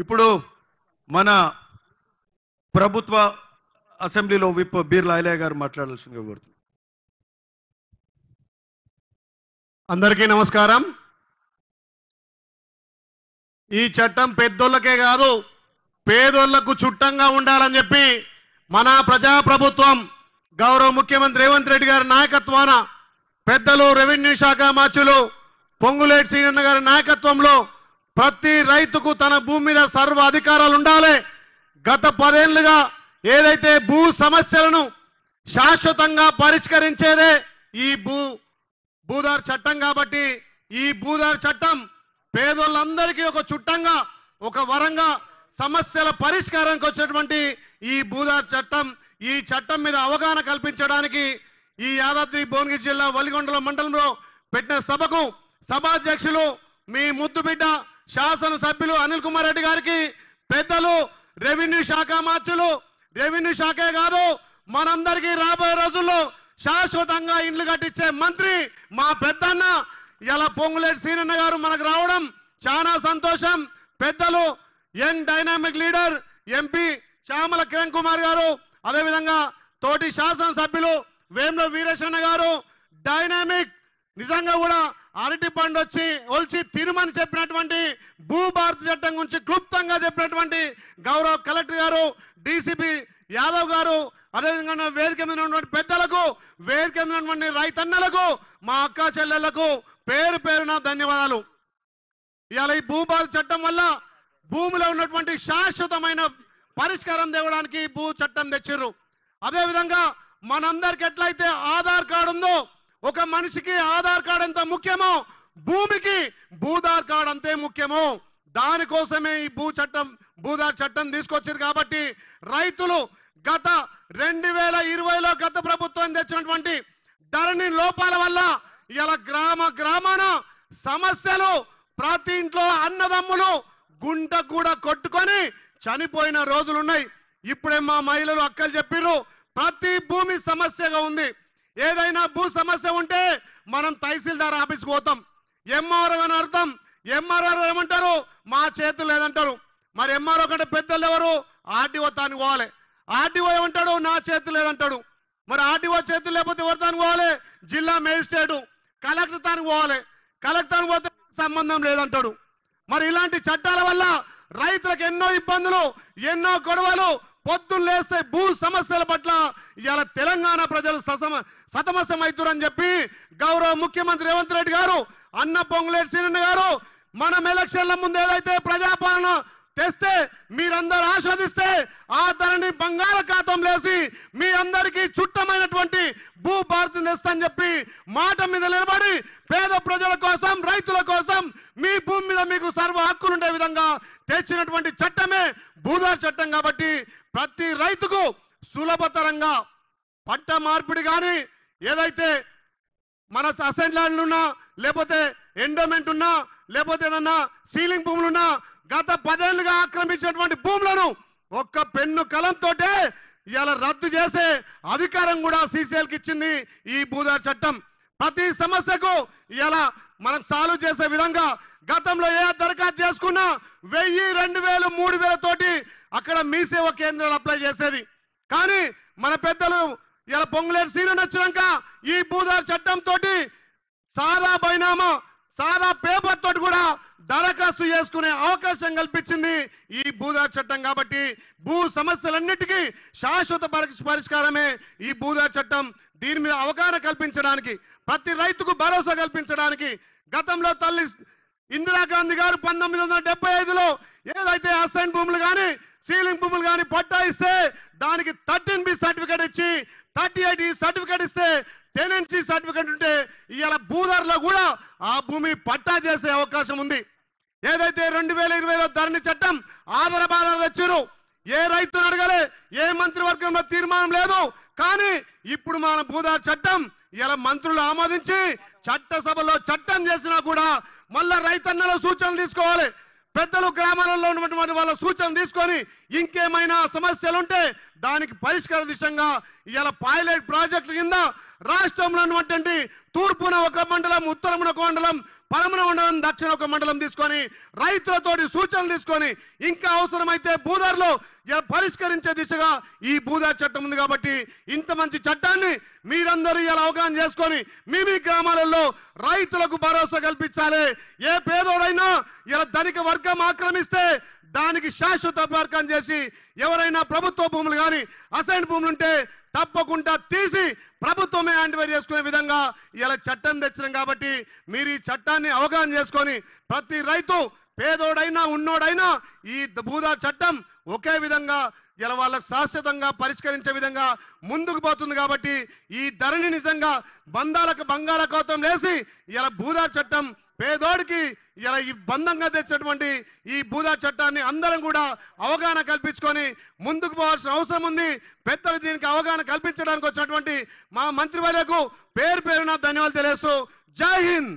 ఇప్పుడు మన ప్రభుత్వ అసెంబ్లీలో విప్ బీర్లా ఐలయ్య గారు మాట్లాడాల్సిందిగా కోరుతున్నాను. అందరికీ నమస్కారం. ఈ చట్టం పెద్దోళ్ళకే కాదు పేదోళ్లకు చుట్టంగా ఉండాలని చెప్పి మన ప్రజాప్రభుత్వం గౌరవ ముఖ్యమంత్రి రేవంత్ రెడ్డి గారి నాయకత్వాన పెద్దలు రెవెన్యూ శాఖ మార్చులు పొంగులేటి శ్రీనివాస గారి నాయకత్వంలో ప్రతి రైతుకు తన భూమి మీద సర్వ అధికారాలు ఉండాలి. గత 10 ఏళ్లుగా ఏదైతే భూ సమస్యలను శాశ్వతంగా పరిష్కరించేదే ఈ భూదార్ చట్టం. కాబట్టి ఈ భూదార్ చట్టం పేదోళ్ళందరికీ ఒక చుట్టంగా ఒక వరంగా సమస్యల పరిష్కారానికి వచ్చేటువంటి ఈ భూదార్ చట్టం, ఈ చట్టం మీద అవగాహన కల్పించడానికి ఈ యాదాద్రి భువనగిరి జిల్లా వలిగొండల మండలంలో పెట్టిన సభకు సభాధ్యక్షులు మీ ముద్దు బిడ్డ శాసనసభ్యులు అనిల్ కుమార్ రెడ్డి గారికి, పెద్దలు రెవెన్యూ శాఖ మార్చులు, రెవెన్యూ శాఖే కాదు మనందరికీ రాబోయే రోజుల్లో శాశ్వతంగా ఇండ్లు కట్టించే మంత్రి మా పెద్దన్న ఇలా పొంగులేటి శ్రీనివాస గారు మనకు రావడం చాలా సంతోషం. పెద్దలు young dynamic leader MP Chamala Kiran Kumar గారు, అదేవిధంగా తోటి శాసనసభ్యులు వేముల వీరేశన్న గారు డైనామిక్, నిజంగా కూడా అరటి పండు వచ్చి ఒలిచి తిరుమని చెప్పినటువంటి భూభారతి చట్టం గురించి క్లుప్తంగా చెప్పినటువంటి గౌరవ కలెక్టర్ గారు, డీసీపీ యాదవ్ గారు, అదేవిధంగా వేదిక మీద ఉన్నటువంటి పెద్దలకు, వేదిక మీద ఉన్నటువంటి రైతన్నలకు, మా అక్క చెల్లెళ్లకు పేరు పేరున ధన్యవాదాలు. ఇవాళ ఈ భూభారతి చట్టం వల్ల భూమిలో ఉన్నటువంటి శాశ్వతమైన పరిష్కారం తేవడానికి భూ చట్టం తెచ్చిర్రు. అదేవిధంగా మనందరికి ఎట్లయితే ఆధార్ కార్డు ఉందో, ఒక మనిషికి ఆధార్ కార్డు ఎంత ముఖ్యమో భూమికి భూదార్ కార్డు అంతే ముఖ్యమో. దానికోసమే ఈ భూదార్ చట్టం తీసుకొచ్చారు. కాబట్టి రైతులు గత 2020లో గత ప్రభుత్వం తెచ్చినటువంటి ధరణి లోపాల వల్ల ఇలా గ్రామాన సమస్యలు, ప్రతి ఇంట్లో అన్నదమ్ములు గుంట కూడా కొట్టుకొని చనిపోయిన రోజులున్నాయి. ఇప్పుడే మా మహిళలు అక్కలు చెప్పిర్రు, ప్రతి భూమి సమస్యగా ఉంది. ఏదైనా భూ సమస్య ఉంటే మనం తహసీల్దార్ ఆఫీస్కి పోతాం, ఎంఆర్ఓ అని అర్థం. ఎంఆర్ఓ ఏమంటారు, మా చేతులు లేదంటారు. మరి ఎంఆర్ఓ కంటే పెద్దలు ఎవరు, ఆర్టీఓ తానికి పోవాలి. ఆర్టీఓ ఏమంటాడు, నా చేతులు లేదంటాడు. మరి ఆర్టీఓ చేతులు లేకపోతే ఎవరు తానికి పోవాలి, జిల్లా మేజిస్ట్రేటు, కలెక్టర్ తానికి పోవాలి. కలెక్టర్ పోతే సంబంధం లేదంటాడు. మరి ఇలాంటి చట్టాల వల్ల రైతులకు ఎన్నో ఇబ్బందులు, ఎన్నో గొడవలు, పొద్దున్న లేస్తే భూ సమస్యల పట్ల ఇవాళ తెలంగాణ ప్రజలు సతమతమవుతారని చెప్పి గౌరవ ముఖ్యమంత్రి రేవంత్ రెడ్డి గారు, అన్న పొంగులేటి శ్రీనివాస గారు మనం ఎలక్షన్ల ముందు ఏదైతే ప్రజాపాలన తెస్తే మీరందరూ ఆస్వాదిస్తే ఆ ధరని బంగాళాఖాతంలో వేసి మీ అందరికీ చుట్టమైనటువంటి భూ భారతి తెస్తని చెప్పి మాట మీద నిలబడి పేద ప్రజల కోసం, రైతుల కోసం మీ భూమి మీద మీకు సర్వ హక్కులుండే విధంగా తెచ్చినటువంటి చట్టమే భూదార్ చట్టం. కాబట్టి ప్రతి రైతుకు సులభతరంగా పంట మార్పిడి కానీ, ఏదైతే మన అసైన్ ల్యాండ్లు ఉన్నా, లేకపోతే ఎండోమెంట్ ఉన్నా, లేకపోతే ఏదన్నా సీలింగ్ భూములున్నా, గత 10 ఏళ్లుగా ఆక్రమించినటువంటి భూములను ఒక్క పెన్ను కలంతో ఇవాళ రద్దు చేసే అధికారం కూడా సీసీఎల్కి ఇచ్చింది ఈ భూదార్ చట్టం. ప్రతి సమస్యకు ఇవాళ మనం సాల్వ్ చేసే విధంగా గతంలో ఏ దరఖాస్తు చేసుకున్నా 1000, 2000, 3000 తోటి అక్కడ మీ సేవ కేంద్రాలు అప్లై చేసేది. కానీ మన పెద్దలు ఇలా పొంగులేటి శ్రీనివాస వచ్చినాక ఈ భూదార్ చట్టం తోటి సాదా బైనామా, సాదా పేపర్ తోటి కూడా దరఖాస్తు చేసుకునే అవకాశం కల్పించింది ఈ భూదార్ చట్టం. కాబట్టి భూ సమస్యలన్నిటికీ శాశ్వత పరిష్కారమే ఈ భూదార్ చట్టం. దీని మీద అవగాహన కల్పించడానికి, ప్రతి రైతుకు భరోసా కల్పించడానికి గతంలో తల్లి ఇందిరాగాంధీ గారు 1975లో ఏదైతే అసైన్ భూములు కానీ, సీలింగ్ భూములు కానీ పట్టా ఇస్తే దానికి 13B సర్టిఫికేట్ ఇచ్చి 38E సర్టిఫికేట్ ఇస్తే టెనెన్సీ సర్టిఫికేట్ ఉంటే ఇవాళ భూదార్లో కూడా ఆ భూమి పట్టా చేసే అవకాశం ఉంది. ఏదైతే 2020లో ధరణి చట్టం ఆధారబాధాలు వచ్చారు, ఏ రైతును అడగలే, ఏ మంత్రివర్గంలో తీర్మానం లేదు. కానీ ఇప్పుడు మన భూదార్ చట్టం ఇలా మంత్రులు ఆమోదించి చట్టసభలో చట్టం చేసినా కూడా మళ్ళా రైతన్నల సూచనలు తీసుకోవాలి, పెద్దలు గ్రామాలలో ఉన్నటువంటి వాళ్ళ సూచనలు తీసుకొని ఇంకేమైనా సమస్యలుంటే దానికి పరిష్కార దిశగా ఇలా పైలట్ ప్రాజెక్టు కింద రాష్ట్రంలో ఉన్నటువంటి తూర్పున ఒక మండలం, ఉత్తరమున ఒక మండలం, పరమున మండలం, దక్షిణ ఒక మండలం తీసుకొని రైతులతోటి సూచనలు తీసుకొని ఇంకా అవసరమైతే భూదారులో పరిష్కరించే దిశగా ఈ భూదార్ చట్టం ఉంది. కాబట్టి ఇంత మంచి చట్టాన్ని మీరందరూ ఇలా అవగాహన చేసుకొని మీ గ్రామాలలో రైతులకు భరోసా కల్పించాలి. ఏ పేదోడైనా ఇలా ధనిక వర్గం ఆక్రమిస్తే దానికి శాశ్వత పరిష్కారం చేసి ఎవరైనా ప్రభుత్వ భూములు కానీ అసైన్ భూములు ఉంటే తప్పకుండా తీసి ప్రభుత్వమే హ్యాండ్ఓవర్ చేసుకునే విధంగా ఇలా చట్టం తెచ్చినాం. కాబట్టి మీరు ఈ చట్టాన్ని అవగాహన చేసుకొని ప్రతి రైతు పేదోడైనా ఉన్నోడైనా ఈ భూదార్ చట్టం ఒకే విధంగా ఇలా వాళ్ళకు శాశ్వతంగా పరిష్కరించే విధంగా ముందుకు పోతుంది. కాబట్టి ఈ ధరణి నిజంగా బంధాలకు బంగాళాఖాతం వేసి ఇలా భూదార్ చట్టం పేదోడికి ఇలా ఈ బంధంగా తెచ్చినటువంటి ఈ భూదార్ చట్టాన్ని అందరం కూడా అవగాహన కల్పించుకొని ముందుకు పోవాల్సిన అవసరం ఉంది. పెద్దలు దీనికి అవగాహన కల్పించడానికి వచ్చినటువంటి మా మంత్రివర్యులకు పేరు పేరున ధన్యవాదాలు తెలియజేస్తూ జై హింద్.